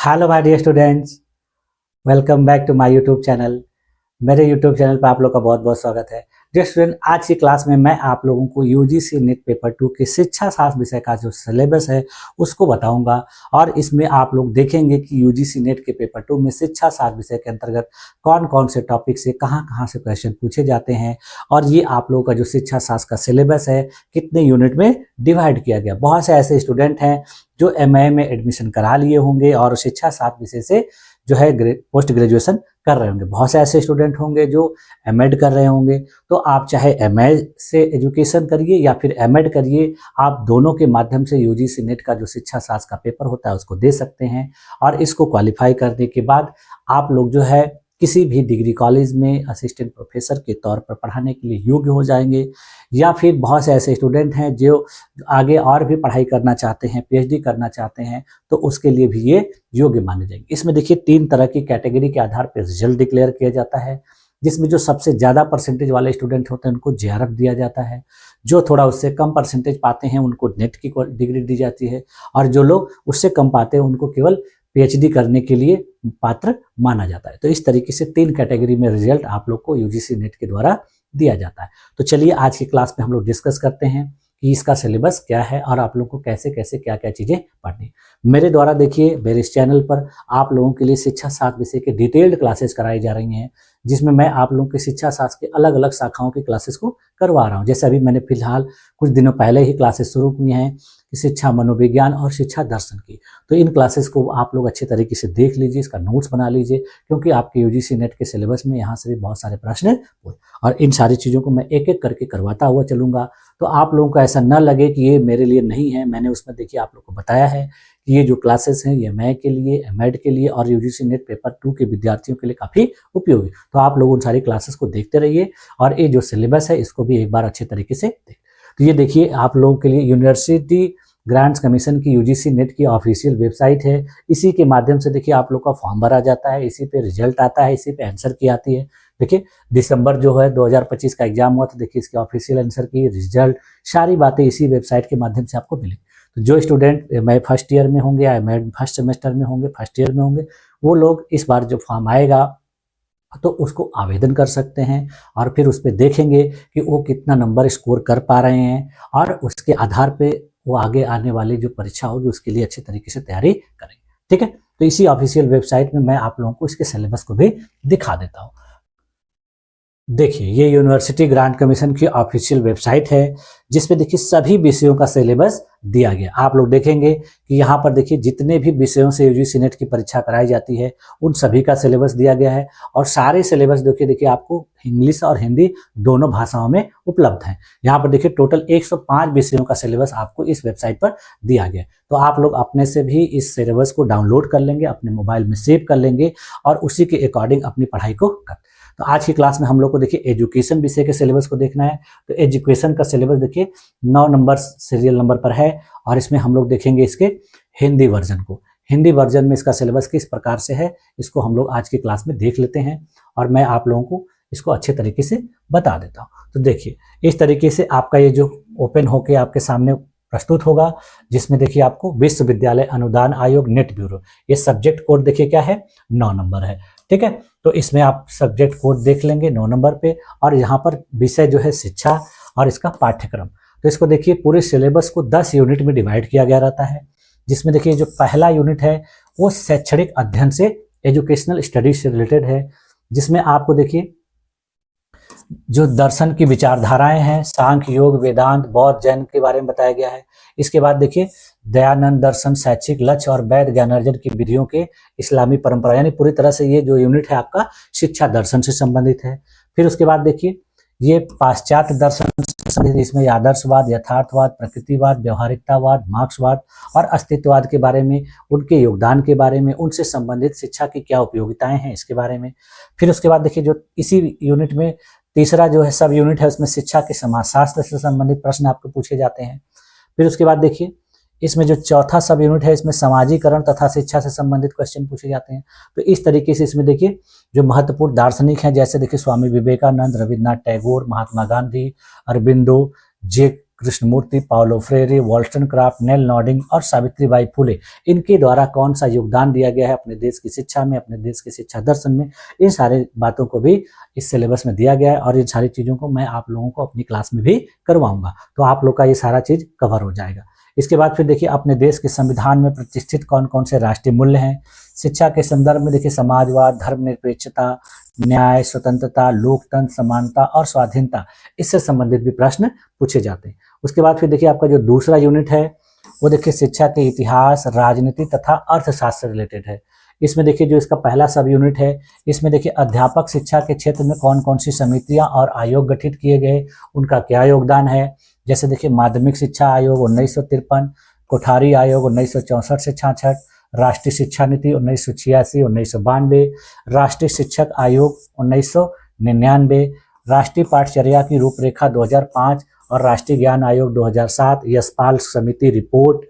Hello my dear students, welcome back to my YouTube channel. मेरे YouTube channel पर आप लोग का बहुत बहुत स्वागत है। डियर स्टूडेंट, आज की क्लास में मैं आप लोगों को यूजीसी नेट पेपर 2 के शिक्षा शास्त्र विषय का जो सिलेबस है उसको बताऊंगा और इसमें आप लोग देखेंगे कि यूजीसी नेट के पेपर 2 में शिक्षा शास्त्र विषय के अंतर्गत कौन कौन से टॉपिक से कहाँ से क्वेश्चन पूछे जाते हैं और ये आप लोगों का जो शिक्षा शास्त्र का सिलेबस है कितने यूनिट में डिवाइड किया गया। बहुत से ऐसे स्टूडेंट हैं जो एमए में एडमिशन करा लिए होंगे और शिक्षा शास्त्र विषय से जो है पोस्ट ग्रेजुएशन कर रहे होंगे। बहुत से ऐसे स्टूडेंट होंगे जो एमएड कर रहे होंगे। तो आप चाहे एमए से एजुकेशन करिए या फिर एमएड करिए, आप दोनों के माध्यम से यूजीसी नेट का जो शिक्षा शास्त्र का पेपर होता है उसको दे सकते हैं और इसको क्वालिफाई करने के बाद आप लोग जो है किसी भी डिग्री कॉलेज में असिस्टेंट प्रोफेसर के तौर पर पढ़ाने के लिए योग्य हो जाएंगे। या फिर बहुत से ऐसे स्टूडेंट हैं जो आगे और भी पढ़ाई करना चाहते हैं, पीएचडी करना चाहते हैं, तो उसके लिए भी ये योग्य माने जाएंगे। इसमें देखिए 3 तरह की कैटेगरी के आधार पर रिजल्ट डिक्लेयर किया जाता है, जिसमें जो सबसे ज़्यादा परसेंटेज वाले स्टूडेंट होते हैं उनको जेआरएफ दिया जाता है, जो थोड़ा उससे कम परसेंटेज पाते हैं उनको नेट की डिग्री दी जाती है और जो लोग उससे कम पाते हैं उनको केवल पीएचडी करने के लिए पात्र माना जाता है। तो इस तरीके से 3 कैटेगरी में रिजल्ट आप लोग को यूजीसी नेट के द्वारा दिया जाता है। तो चलिए आज की क्लास में हम लोग डिस्कस करते हैं कि इसका सिलेबस क्या है और आप लोग को कैसे कैसे क्या क्या चीज़ें पढ़नी। मेरे द्वारा देखिए मेरे इस चैनल पर आप लोगों के लिए शिक्षा शास्त्र विषय के डिटेल्ड क्लासेस कराई जा रही हैं, जिसमें मैं आप लोगों के शिक्षा शास्त्र के अलग अलग शाखाओं की क्लासेस को करवा रहा हूँ। जैसे अभी मैंने फिलहाल कुछ दिनों पहले ही क्लासेस शुरू की हैं कि शिक्षा मनोविज्ञान और शिक्षा दर्शन की। तो इन क्लासेस को आप लोग अच्छे तरीके से देख लीजिए, इसका नोट्स बना लीजिए, क्योंकि आपके यूजीसी नेट के सिलेबस में यहाँ से भी बहुत सारे प्रश्न और इन सारी चीज़ों को मैं एक एक करके करवाता हुआ चलूँगा। तो आप लोगों को ऐसा न लगे कि ये मेरे लिए नहीं है। मैंने उसमें देखिए आप लोग को बताया है कि ये जो क्लासेस हैं ये एमए के लिए, एमएड के लिए और यूजीसी नेट पेपर 2 के विद्यार्थियों के लिए काफ़ी उपयोगी। तो आप लोग उन सारी क्लासेस को देखते रहिए और ये जो सिलेबस है इसको भी एक बार अच्छे तरीके से देख। तो ये देखिए आप लोगों के लिए यूनिवर्सिटी ग्रांट्स कमीशन की यूजीसी नेट की ऑफिशियल वेबसाइट है। इसी के माध्यम से देखिए आप लोग का फॉर्म भरा जाता है, इसी पे रिजल्ट आता है, इसी पे आंसर की आती है। देखिए दिसंबर जो है 2025 का एग्जाम हुआ, तो देखिए इसके ऑफिशियल आंसर की रिजल्ट सारी बातें इसी वेबसाइट के माध्यम से आपको मिलेंगी। तो जो स्टूडेंट एमए फर्स्ट ईयर में होंगे या एमए फर्स्ट सेमेस्टर में होंगे, फर्स्ट ईयर में होंगे, वो लोग इस बार जो फॉर्म आएगा तो उसको आवेदन कर सकते हैं और फिर उस पर देखेंगे कि वो कितना नंबर स्कोर कर पा रहे हैं और उसके आधार पे वो आगे आने वाली जो परीक्षा होगी उसके लिए अच्छे तरीके से तैयारी करेंगे। ठीक है, तो इसी ऑफिशियल वेबसाइट में मैं आप लोगों को इसके सिलेबस को भी दिखा देता हूँ। देखिए ये यूनिवर्सिटी ग्रांट कमीशन की ऑफिशियल वेबसाइट है, जिसमें देखिए सभी विषयों का सिलेबस दिया गया। आप लोग देखेंगे कि यहाँ पर देखिए जितने भी विषयों से यूजीसी नेट की परीक्षा कराई जाती है उन सभी का सिलेबस दिया गया है और सारे सिलेबस देखिए आपको इंग्लिश और हिंदी दोनों भाषाओं में उपलब्ध हैं। यहाँ पर देखिए टोटल 105 विषयों का सिलेबस आपको इस वेबसाइट पर दिया गया। तो आप लोग अपने से भी इस सिलेबस को डाउनलोड कर लेंगे, अपने मोबाइल में सेव कर लेंगे और उसी के अकॉर्डिंग अपनी पढ़ाई को कर। तो आज की क्लास में हम लोग को देखिए एजुकेशन विषय के सिलेबस को देखना है। तो एजुकेशन का सिलेबस देखिए 9 नंबर सीरियल नंबर पर है और इसमें हम लोग देखेंगे इसके हिंदी वर्जन को। हिंदी वर्जन में इसका सिलेबस किस प्रकार से है इसको हम लोग आज की क्लास में देख लेते हैं और मैं आप लोगों को इसको अच्छे तरीके से बता देता हूँ। तो देखिए इस तरीके से आपका ये जो ओपन होके आपके सामने प्रस्तुत होगा, जिसमें देखिए आपको विश्वविद्यालय अनुदान आयोग नेट ब्यूरो, ये सब्जेक्ट कोड देखिए क्या है 9 नंबर है। ठीक है, तो इसमें आप सब्जेक्ट कोड देख लेंगे 9 नंबर पे और यहाँ पर विषय जो है शिक्षा और इसका पाठ्यक्रम। तो इसको देखिए पूरे सिलेबस को 10 यूनिट में डिवाइड किया गया रहता है, जिसमें देखिए जो पहला यूनिट है वो शैक्षणिक अध्ययन से, एजुकेशनल स्टडीज से रिलेटेड है, जिसमें आपको देखिए जो दर्शन की विचारधाराएं हैं, सांख्य, योग, वेदांत, बौद्ध, जैन के बारे में बताया गया है। इसके बाद देखिए दयानंद दर्शन, शैक्षिक लक्ष्य और वैध ज्ञानार्जन की विधियों के इस्लामी परंपरा, यानी पूरी तरह से ये जो यूनिट है आपका शिक्षा दर्शन से संबंधित है। फिर उसके बाद देखिए ये पाश्चात्य दर्शन से संबंधित, इसमें आदर्शवाद, यथार्थवाद, प्रकृतिवाद, व्यवहारिकतावाद, मार्क्सवाद और अस्तित्ववाद के बारे में, उनके योगदान के बारे में, उनसे संबंधित शिक्षा की क्या उपयोगिताएं हैं इसके बारे में। फिर उसके बाद देखिए जो इसी यूनिट में तीसरा जो है सब यूनिट है उसमें शिक्षा के समाजशास्त्र से संबंधित प्रश्न आपको पूछे जाते हैं। फिर उसके बाद देखिए इसमें जो चौथा सब यूनिट है इसमें समाजीकरण तथा शिक्षा से संबंधित क्वेश्चन पूछे जाते हैं। तो इस तरीके से इसमें देखिए जो महत्वपूर्ण दार्शनिक हैं, जैसे देखिए स्वामी विवेकानंद, रविन्द्रनाथ टैगोर, महात्मा गांधी, अरबिंदो, जे कृष्णमूर्ति, पाउलो फ्रेरे, वॉल्स्टनक्राफ्ट, नेल नॉर्डिंग और सावित्रीबाई फुले, इनके द्वारा कौन सा योगदान दिया गया है अपने देश की शिक्षा में, अपने देश की शिक्षा दर्शन में, इन सारे बातों को भी इस सिलेबस में दिया गया है और इन सारी चीज़ों को मैं आप लोगों को अपनी क्लास में भी करवाऊंगा, तो आप लोग का ये सारा चीज़ कवर हो जाएगा। इसके बाद फिर देखिए अपने देश के संविधान में प्रतिष्ठित कौन कौन से राष्ट्रीय मूल्य हैं। शिक्षा के संदर्भ में देखिए समाजवाद, धर्मनिरपेक्षता, न्याय, स्वतंत्रता, लोकतंत्र, समानता और स्वाधीनता, इससे संबंधित भी प्रश्न पूछे जाते हैं। उसके बाद फिर देखिए आपका जो दूसरा यूनिट है वो देखिए शिक्षा के इतिहास, राजनीति तथा अर्थशास्त्र रिलेटेड है। इसमें देखिए जो इसका पहला सब यूनिट है, इसमें देखिए अध्यापक शिक्षा के क्षेत्र में कौन कौन सी समितियां और आयोग गठित किए गए, उनका क्या योगदान है। जैसे देखिए माध्यमिक शिक्षा आयोग 1953, कोठारी आयोग 1964 से 66, राष्ट्रीय शिक्षा नीति 1986, 1992, राष्ट्रीय शिक्षक आयोग 1999, राष्ट्रीय पाठचर्या की रूपरेखा 2005 और राष्ट्रीय ज्ञान आयोग 2007, यशपाल समिति रिपोर्ट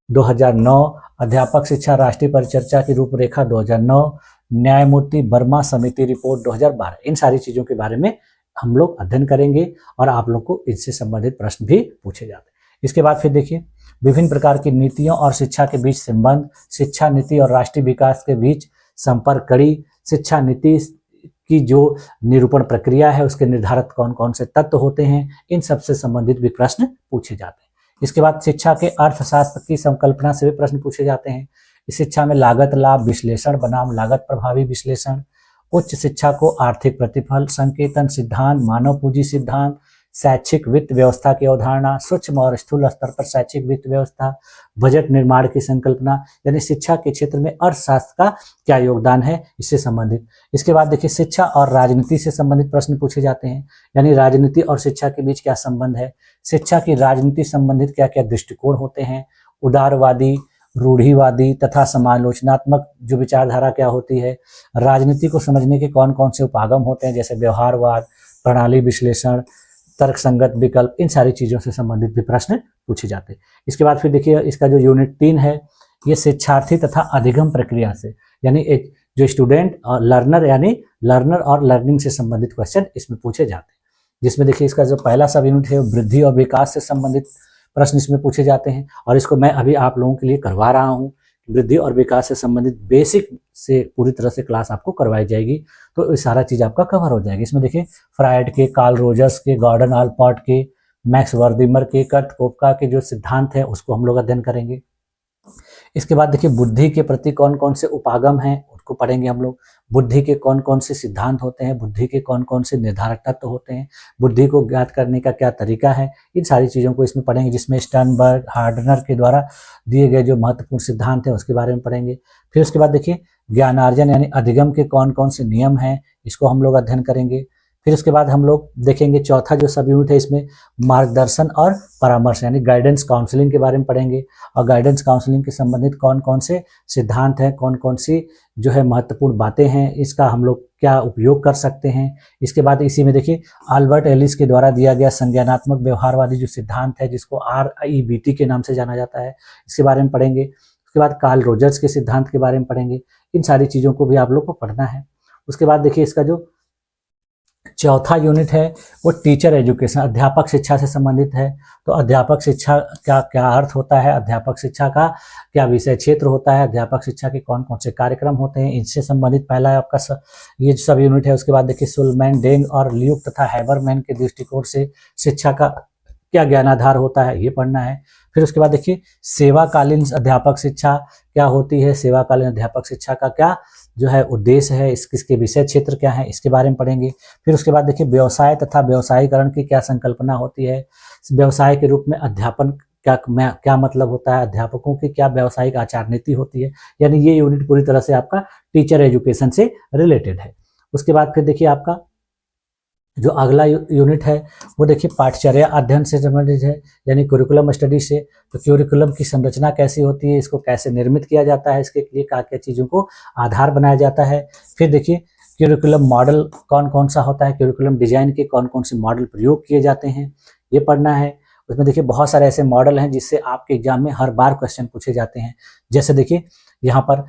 2009, अध्यापक शिक्षा राष्ट्रीय परिचर्चा की रूपरेखा 2009, न्यायमूर्ति वर्मा समिति रिपोर्ट 2012। इन सारी चीज़ों के बारे में हम लोग अध्ययन करेंगे और आप लोग को इनसे संबंधित प्रश्न भी पूछे जाते हैं। इसके बाद फिर देखिए विभिन्न प्रकार की नीतियों और शिक्षा के बीच संबंध, शिक्षा नीति और राष्ट्रीय विकास के बीच संपर्क कड़ी, शिक्षा नीति की जो निरूपण प्रक्रिया है उसके निर्धारक कौन कौन से तत्व होते हैं, इन सबसे संबंधित भी प्रश्न पूछे जाते हैं। इसके बाद शिक्षा के अर्थशास्त्र की संकल्पना से भी प्रश्न पूछे जाते हैं। इस शिक्षा में लागत लाभ विश्लेषण बनाम लागत प्रभावी विश्लेषण, उच्च शिक्षा को आर्थिक प्रतिफल, संकेतन सिद्धांत, मानव पूंजी सिद्धांत, शैक्षिक वित्त व्यवस्था की अवधारणा, सूक्ष्म और स्थूल स्तर पर शैक्षिक वित्त व्यवस्था, बजट निर्माण की संकल्पना, यानी शिक्षा के क्षेत्र में अर्थशास्त्र का क्या योगदान है, इससे संबंधित। इसके बाद देखिए शिक्षा और राजनीति से संबंधित प्रश्न पूछे जाते हैं, यानी राजनीति और शिक्षा के बीच क्या संबंध है, शिक्षा की राजनीति संबंधित क्या क्या दृष्टिकोण होते हैं, उदारवादी, रूढ़िवादी तथा समालोचनात्मक जो विचारधारा क्या होती है, राजनीति को समझने के कौन कौन से उपागम होते हैं, जैसे व्यवहारवाद, प्रणाली विश्लेषण, तर्क संगत विकल्प, इन सारी चीज़ों से संबंधित भी प्रश्न पूछे जाते हैं। इसके बाद फिर देखिए इसका जो यूनिट 3 है ये शिक्षार्थी तथा अधिगम प्रक्रिया से, यानी एक जो स्टूडेंट और लर्नर, यानी लर्नर और लर्निंग से संबंधित क्वेश्चन इसमें पूछे जाते हैं। जिसमें देखिए इसका जो पहला सब यूनिट है वृद्धि और विकास से संबंधित प्रश्न इसमें पूछे जाते हैं और इसको मैं अभी आप लोगों के लिए करवा रहा हूँ। वृद्धि और विकास से संबंधित बेसिक से पूरी तरह से क्लास आपको करवाई जाएगी, तो ये सारा चीज़ आपका कवर हो जाएगी। इसमें देखिए फ्रायड के, कार्ल रोजर्स के, गॉर्डन आलपॉट के, मैक्स वर्दिमर के, कर्ट कोपका के जो सिद्धांत है उसको हम लोग अध्ययन करेंगे। इसके बाद देखिए बुद्धि के प्रति कौन कौन से उपागम हैं उसको पढ़ेंगे हम लोग। बुद्धि के कौन कौन से सिद्धांत होते हैं, बुद्धि के कौन कौन से निर्धारक तत्व होते हैं, बुद्धि को ज्ञात करने का क्या तरीका है, इन सारी चीज़ों को इसमें पढ़ेंगे। जिसमें स्टर्नबर्ग, हार्डनर के द्वारा दिए गए जो महत्वपूर्ण सिद्धांत हैं उसके बारे में पढ़ेंगे। फिर उसके बाद देखिए ज्ञानार्जन यानी अधिगम के कौन कौन से नियम हैं, इसको हम लोग अध्ययन करेंगे। फिर उसके बाद हम लोग देखेंगे चौथा जो सब यूनिट है इसमें मार्गदर्शन और परामर्श यानी गाइडेंस काउंसलिंग के बारे में पढ़ेंगे और गाइडेंस काउंसलिंग के संबंधित कौन कौन से सिद्धांत हैं, कौन कौन सी जो है महत्वपूर्ण बातें हैं, इसका हम लोग क्या उपयोग कर सकते हैं। इसके बाद इसी में देखिए अल्बर्ट एलिस के द्वारा दिया गया संज्ञानात्मक व्यवहारवादी जो सिद्धांत है जिसको RIBT के नाम से जाना जाता है, इसके बारे में पढ़ेंगे। उसके बाद कार्ल रोजर्स के सिद्धांत के बारे में पढ़ेंगे। इन सारी चीज़ों को भी आप लोग को पढ़ना है। उसके बाद देखिए इसका जो चौथा यूनिट है वो टीचर एजुकेशन, अध्यापक शिक्षा से संबंधित है। तो अध्यापक शिक्षा का क्या अर्थ होता है, अध्यापक शिक्षा का क्या विषय क्षेत्र होता है, अध्यापक शिक्षा के कौन कौन से कार्यक्रम होते हैं, इनसे संबंधित पहला है आपका ये सब यूनिट है। उसके बाद देखिए सुलमैन, डेंग और ल्यूक तथा हैबरमैन के दृष्टिकोण से शिक्षा का क्या ज्ञानाधार होता है, ये पढ़ना है। फिर उसके बाद देखिए सेवाकालीन अध्यापक शिक्षा क्या होती है, सेवाकालीन अध्यापक शिक्षा का क्या जो है उद्देश्य है, इसके विषय क्षेत्र क्या है, इसके बारे में पढ़ेंगे। फिर उसके बाद देखिए व्यवसाय तथा व्यवसायीकरण की क्या संकल्पना होती है, व्यवसाय के रूप में अध्यापन क्या मतलब होता है, अध्यापकों की क्या व्यावसायिक आचार नीति होती है, यानी ये यूनिट पूरी तरह से आपका टीचर एजुकेशन से रिलेटेड है। उसके बाद फिर देखिए आपका जो अगला यूनिट है वो देखिए पाठचर्या अध्ययन से संबंधित है, यानी करिकुलम स्टडी से। तो करिकुलम की संरचना कैसी होती है, इसको कैसे निर्मित किया जाता है, इसके लिए क्या क्या चीज़ों को आधार बनाया जाता है। फिर देखिए करिकुलम मॉडल कौन कौन सा होता है, करिकुलम डिजाइन के कौन कौन से मॉडल प्रयोग किए जाते हैं, ये पढ़ना है। उसमें देखिए बहुत सारे ऐसे मॉडल हैं जिससे आपके एग्जाम में हर बार क्वेश्चन पूछे जाते हैं। जैसे देखिए यहाँ पर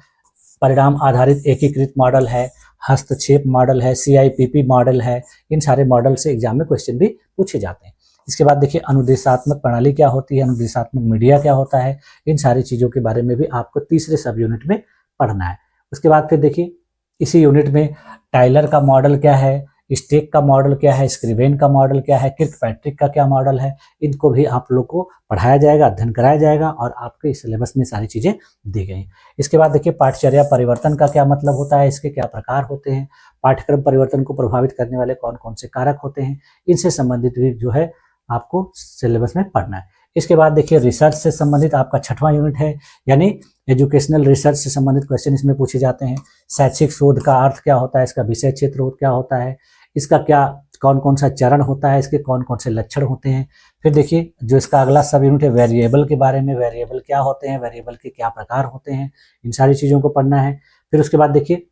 परिणाम आधारित एकीकृत मॉडल है, हस्तक्षेप मॉडल है, CIPP मॉडल है, इन सारे मॉडल से एग्जाम में क्वेश्चन भी पूछे जाते हैं। इसके बाद देखिए अनुदेशात्मक प्रणाली क्या होती है, अनुदेशात्मक मीडिया क्या होता है, इन सारी चीज़ों के बारे में भी आपको तीसरे सब यूनिट में पढ़ना है। उसके बाद फिर देखिए इसी यूनिट में टाइलर का मॉडल क्या है, स्टेक का मॉडल क्या है, स्क्रिवेन का मॉडल क्या है, किर्कपैट्रिक का क्या मॉडल है, इनको भी आप लोग को पढ़ाया जाएगा, अध्ययन कराया जाएगा और आपके सिलेबस में सारी चीज़ें दी गई। इसके बाद देखिए पाठचर्या परिवर्तन का क्या मतलब होता है, इसके क्या प्रकार होते हैं, पाठ्यक्रम परिवर्तन को प्रभावित करने वाले कौन कौन से कारक होते हैं, इनसे संबंधित भी जो है आपको सिलेबस में पढ़ना है। इसके बाद देखिए रिसर्च से संबंधित आपका 6वां यूनिट है, यानी एजुकेशनल रिसर्च से संबंधित क्वेश्चन इसमें पूछे जाते हैं। शैक्षिक शोध का अर्थ क्या होता है, इसका विषय क्षेत्र क्या होता है, इसका क्या कौन कौन सा चरण होता है, इसके कौन कौन से लक्षण होते हैं। फिर देखिए जो इसका अगला सब यूनिट है वेरिएबल के बारे में, वेरिएबल क्या होते हैं, वेरिएबल के क्या प्रकार होते हैं, इन सारी चीज़ों को पढ़ना है। फिर उसके बाद देखिए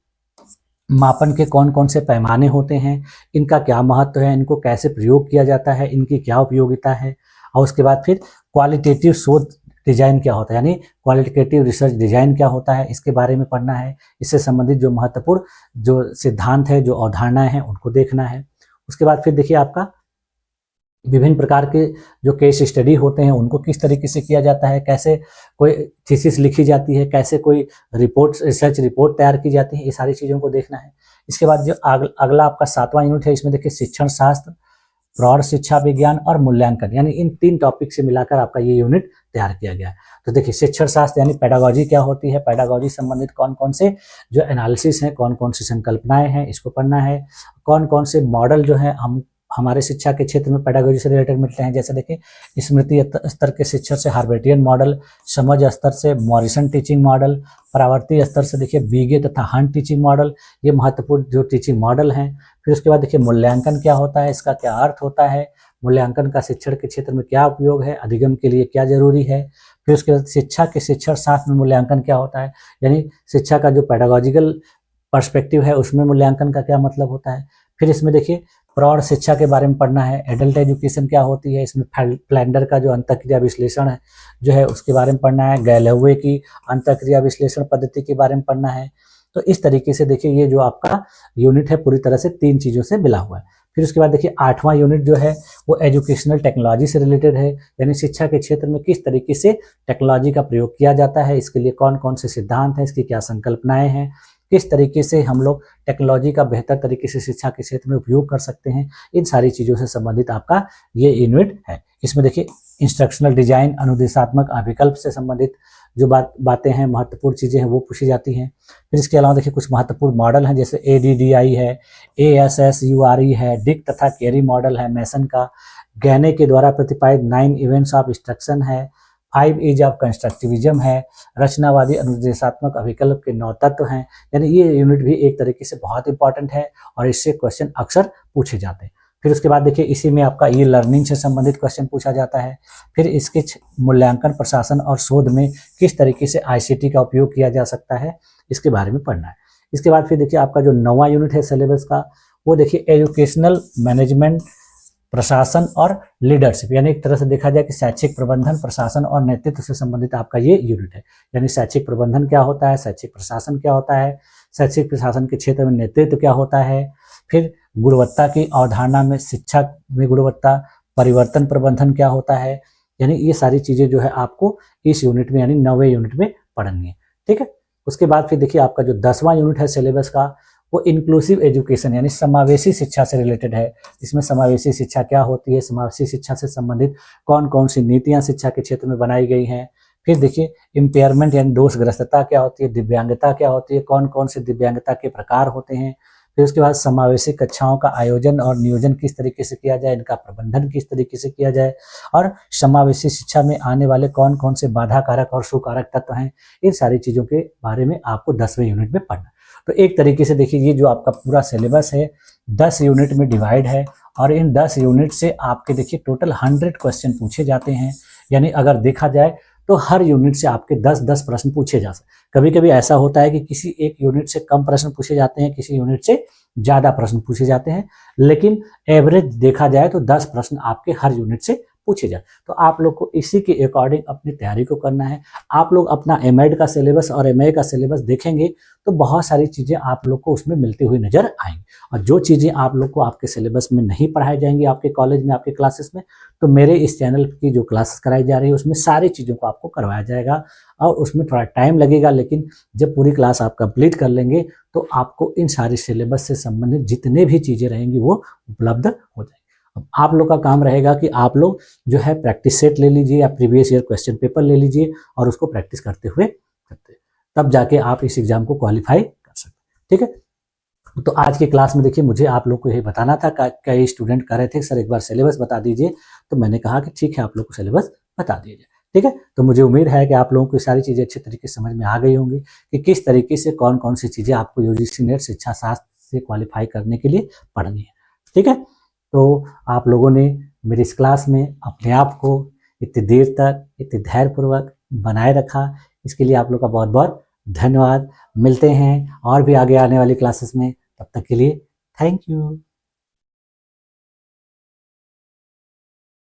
मापन के कौन कौन से पैमाने होते हैं, इनका क्या महत्व है, इनको कैसे प्रयोग किया जाता है, इनकी क्या उपयोगिता है। और उसके बाद फिर क्वालिटेटिव शोध डिजाइन क्या होता है, यानी क्वालिटेटिव रिसर्च डिजाइन क्या होता है, इसके बारे में पढ़ना है। इससे संबंधित जो महत्वपूर्ण जो सिद्धांत है, जो अवधारणाएं हैं, उनको देखना है। उसके बाद फिर देखिए आपका विभिन्न प्रकार के जो केस स्टडी होते हैं उनको किस तरीके से किया जाता है, कैसे कोई थीसिस लिखी जाती है, कैसे कोई रिपोर्ट रिसर्च रिपोर्ट तैयार की जाती है, ये सारी चीज़ों को देखना है। इसके बाद जो अगला आपका 7वां यूनिट है, इसमें देखिए शिक्षण शास्त्र, प्रौढ़ शिक्षा विज्ञान और मूल्यांकन, यानी इन 3 टॉपिक से मिलाकर आपका ये यूनिट तैयार किया गया है। तो देखिए शिक्षण शास्त्र यानी पेडागोजी क्या होती है, पेडागोजी संबंधित कौन कौन से जो एनालिसिस हैं, कौन कौन सी संकल्पनाएं हैं, इसको पढ़ना है। कौन कौन से मॉडल जो है हमारे शिक्षा के क्षेत्र में पेडागोजी से रिलेटेड मिलते हैं, जैसे देखिए स्मृति स्तर के शिक्षण से हार्बेटियन मॉडल, समझ स्तर से मॉरिसन टीचिंग मॉडल, परावर्ती स्तर से देखिए बीगे तथा हंट टीचिंग मॉडल, ये महत्वपूर्ण जो टीचिंग मॉडल हैं। फिर उसके बाद देखिए मूल्यांकन क्या होता है, इसका क्या अर्थ होता है, मूल्यांकन का शिक्षण के क्षेत्र में क्या उपयोग है, अधिगम के लिए क्या जरूरी है। फिर उसके बाद शिक्षा के शिक्षण शास्त्र में मूल्यांकन क्या होता है, यानी शिक्षा का जो पेडागोजिकल पर्सपेक्टिव है उसमें मूल्यांकन का क्या मतलब होता है। फिर इसमें देखिए प्रौढ़ शिक्षा के बारे में पढ़ना है, एडल्ट एजुकेशन क्या होती है, इसमें फ्लैंडर का जो अंतःक्रिया विश्लेषण है जो है उसके बारे में पढ़ना है, गैलोवे की अंतःक्रिया विश्लेषण पद्धति के बारे में पढ़ना है। तो इस तरीके से देखिए ये जो आपका यूनिट है पूरी तरह से 3 चीज़ों से मिला हुआ है। फिर उसके बाद देखिए 8वां यूनिट जो है वो एजुकेशनल टेक्नोलॉजी से रिलेटेड है, यानी शिक्षा के क्षेत्र में किस तरीके से टेक्नोलॉजी का प्रयोग किया जाता है, इसके लिए कौन कौन से सिद्धांत हैं, इसकी क्या संकल्पनाएं हैं, किस तरीके से हम लोग टेक्नोलॉजी का बेहतर तरीके से शिक्षा के क्षेत्र में उपयोग कर सकते हैं, इन सारी चीज़ों से संबंधित आपका ये यूनिट है। इसमें देखिए इंस्ट्रक्शनल डिजाइन, अनुदेशात्मक अभिकल्प से संबंधित जो बातें हैं, महत्वपूर्ण चीज़ें हैं वो पूछी जाती हैं। फिर इसके अलावा देखिए कुछ महत्वपूर्ण मॉडल हैं, जैसे ADDI है, ASSURE है, डिक तथा केरी मॉडल है मैसन का, गैने के द्वारा प्रतिपादित 9 इवेंट्स ऑफ इंस्ट्रक्शन है, 5 एज ऑफ कंस्ट्रक्टिविज्म है, रचनावादी अनुदेशात्मक अभिकल्प के 9 तत्व हैं। यानी ये यूनिट भी एक तरीके से बहुत इंपॉर्टेंट है और इससे क्वेश्चन अक्सर पूछे जाते हैं। फिर उसके बाद देखिए इसी में आपका ई लर्निंग से संबंधित क्वेश्चन पूछा जाता है। फिर इसके मूल्यांकन, प्रशासन और शोध में किस तरीके से ICT का उपयोग किया जा सकता है, इसके बारे में पढ़ना है। इसके बाद फिर देखिए आपका जो 9वां यूनिट है सिलेबस का, वो देखिए एजुकेशनल मैनेजमेंट, प्रशासन और लीडरशिप, यानी एक तरह से देखा जाए कि शैक्षिक प्रबंधन, प्रशासन और नेतृत्व से संबंधित आपका ये यूनिट है। यानी शैक्षिक प्रबंधन क्या होता है, शैक्षिक प्रशासन क्या होता है, शैक्षिक प्रशासन के क्षेत्र में नेतृत्व क्या होता है, फिर गुणवत्ता की अवधारणा में शिक्षा में गुणवत्ता, परिवर्तन प्रबंधन क्या होता है। यानी ये सारी चीज़ें जो है आपको इस यूनिट में यानी 9वें यूनिट में पढ़नी है। ठीक है। उसके बाद फिर देखिए आपका जो 10वां यूनिट है सिलेबस का, वो इंक्लूसिव एजुकेशन यानी समावेशी शिक्षा से रिलेटेड है। इसमें समावेशी शिक्षा क्या होती है, समावेशी शिक्षा से संबंधित कौन कौन सी नीतियां शिक्षा के क्षेत्र में बनाई गई हैं। फिर देखिए इम्पेयरमेंट यानी दोषग्रस्तता क्या होती है, दिव्यांगता क्या होती है, कौन कौन से दिव्यांगता के प्रकार होते हैं। फिर उसके बाद समावेशी कक्षाओं का आयोजन और नियोजन किस तरीके से किया जाए, इनका प्रबंधन किस तरीके से किया जाए, और समावेशी शिक्षा में आने वाले कौन कौन से बाधा कारक और सुकारक तत्व हैं। इन सारी चीज़ों के बारे में आपको 10वें यूनिट में पढ़ना। तो एक तरीके से देखिए ये जो आपका पूरा सिलेबस है 10 यूनिट में डिवाइड है, और इन 10 यूनिट से आपके देखिए टोटल 100 क्वेश्चन पूछे जाते हैं। यानी अगर देखा जाए तो हर यूनिट से आपके 10-10 प्रश्न पूछे जा सकते हैं। कभी कभी ऐसा होता है कि किसी एक यूनिट से कम प्रश्न पूछे जाते हैं, किसी यूनिट से ज़्यादा प्रश्न पूछे जाते हैं, लेकिन एवरेज देखा जाए तो 10 प्रश्न आपके हर यूनिट से पूछे जाए। तो आप लोग को इसी के अकॉर्डिंग अपनी तैयारी को करना है। आप लोग अपना एमएड का सिलेबस और एमए का सिलेबस देखेंगे तो बहुत सारी चीज़ें आप लोग को उसमें मिलती हुई नज़र आएंगी, और जो चीज़ें आप लोग को आपके सिलेबस में नहीं पढ़ाई जाएंगी आपके कॉलेज में, आपके क्लासेस में, तो मेरे इस चैनल की जो क्लासेस कराई जा रही है उसमें सारी चीज़ों को आपको करवाया जाएगा। और उसमें थोड़ा टाइम लगेगा, लेकिन जब पूरी क्लास आप कंप्लीट कर लेंगे तो आपको इन सारे सिलेबस से संबंधित जितने भी चीज़ें रहेंगी वो उपलब्ध हो जाएगी। अब आप लोग का काम रहेगा कि आप लोग जो है प्रैक्टिस सेट ले लीजिए या प्रीवियस ईयर क्वेश्चन पेपर ले लीजिए और उसको प्रैक्टिस करते हुए करते, तब जाके आप इस एग्जाम को क्वालिफाई कर सकते। ठीक है, तो आज की क्लास में देखिए मुझे आप लोग को यही बताना था। कई स्टूडेंट कह रहे थे सर एक बार सिलेबस बता दीजिए, तो मैंने कहा कि ठीक है आप लोग को सिलेबस बता दीजिए। ठीक है, तो मुझे उम्मीद है कि आप लोगों को सारी चीज़ें अच्छे तरीके से समझ में आ गई होंगी कि किस तरीके से कौन कौन सी चीज़ें आपको यूजीसी नेट शिक्षा शास्त्र से क्वालिफाई करने के लिए पढ़नी है। ठीक है, तो आप लोगों ने मेरी इस क्लास में अपने आप को इतनी देर तक इतने धैर्यपूर्वक बनाए रखा, इसके लिए आप लोग का बहुत बहुत धन्यवाद। मिलते हैं और भी आगे आने वाली क्लासेस में, तब तक के लिए थैंक यू।